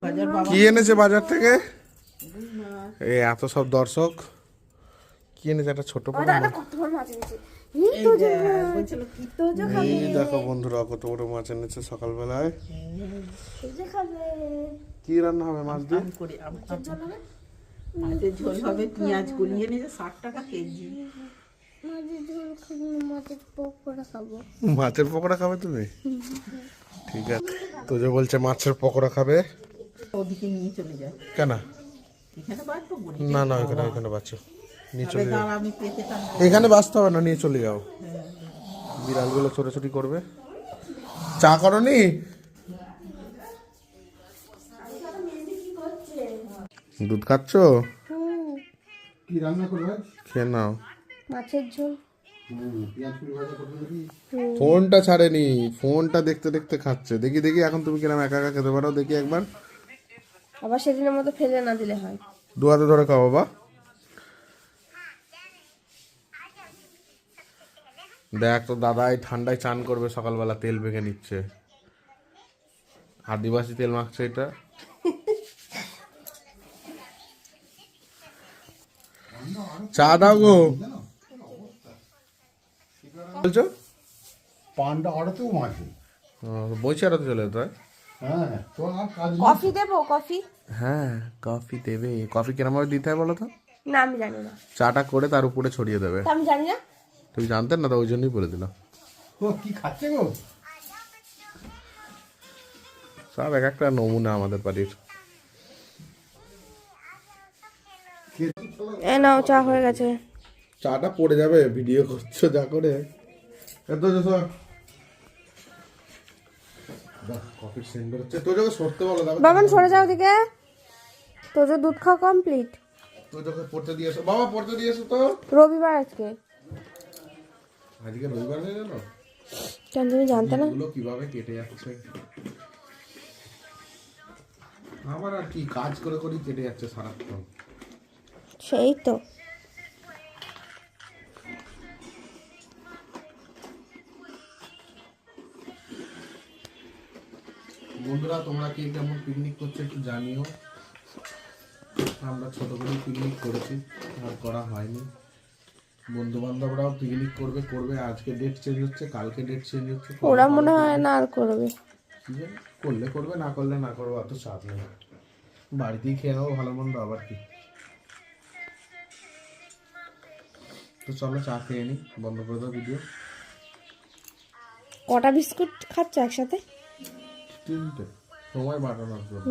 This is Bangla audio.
কি এনেছে বাজার থেকে? এই এত সব দর্শক কি এনেছে? একটা ছোট এই দেখো বন্ধুরা, কত বড় মাছ এনেছে সকালবেলায়। কি রান্না হবে মাছ দিয়ে? মাছের ঝোল হবে, পেঁয়াজ গলিয়ে নিয়েছে 60 টাকা কেজি। মাছের পকোড়া খাবে তুমি? ঠিক আছে, তো যে বলছে মাছের পকোড়া খাবে। ওদিকে নিয়ে চলে যায় কেন? এখানে বাঁচবো না না, এখানে বাঁচো, নিয়ে চলে যাও। আমি পেতে থাকবো। এখানে বাঁচতে হবে না, নিয়ে চলে যাও। বিড়ালগুলো ছোটাছুটি করবে। চা করনি? দুধ খাচ্ছ? কি রান্না করবে? খেয়ে নাও। মাছের ঝোল। ফোনটা ছাড়েনি, ফোনটা দেখতে দেখতে খাচ্ছে। দেখি দেখি এখন তুমি কিরম একা একা খেতে পারো, দেখি একবার। আবার সেদিনের মতো ফেলে না দিলে হয়। দু হাতে ধরে খাও বাবা। দেখ তো দাদাই ঠান্ডায় চান করবে সকালবেলা, তেল মেখে নিচ্ছে। আদিবাসী তেল মাখছে এটা। চা দাও গো। বলছো পানটা আড়তেও মাছে। বইছে আরো চলে যেত। হ্যাঁ, তো আর কাজ নেই। কফি দেবো? কফি? হ্যাঁ কফি দেবে। কফি কিরম ভাবে দিতে হয় বলো তো? না আমি জানি না। চাটা করে তার উপরে ছড়িয়ে দেবে। তা আমি জানি না। তুমি জানতেন না তো, ওই জন্যই বলে দিলাম। ও কি খাচ্ছে গো? সব এক একটা নমুনা আমাদের বাড়ির। এ নাও, চা হয়ে গেছে। চাটা পড়ে যাবে, ভিডিও করছো যা করে। এত কফির সেন্ট বেরোচ্ছে। তো যখন সরতে বলো দেখো। বাবান সরে যাও দিকে। তোর যে দুধ খাওয়া কমপ্লিট। তো যখন পড়তে দিয়েছো বাবা, পড়তে দিয়েছো তো। রবিবার আজকে। আজকে রবিবার হয়ে গেল। কেন তুমি জানতে না? এগুলো কিভাবে কেটে যাচ্ছে। আমার আর কি কাজ করে করে কেটে যাচ্ছে সারাক্ষণ। সেই তো। বন্ধুরা তোমরা কে কেমন পিকনিক করছো একটু জানিও। আমরা ছোট করে পিকনিক করেছি, আর করা হয়নি। বন্ধু বান্ধবরাও পিকনিক করবে। আজকে ডেট চেঞ্জ হচ্ছে, কালকে ডেট চেঞ্জ হচ্ছে। ওরা মনে হয় না আর করবে। কি জানি, করলে করবে, না করলে না করবো, অত চাপ নেই। বাড়িতেই খেয়ে নেবো ভালো মন্দ, আবার কি। তো চলো চা খেয়ে নি, বন্ধ করে দাও ভিডিও। কটা বিস্কুট খাচ্ছ একসাথে? 3টে, সময় বাটানোর জন্য।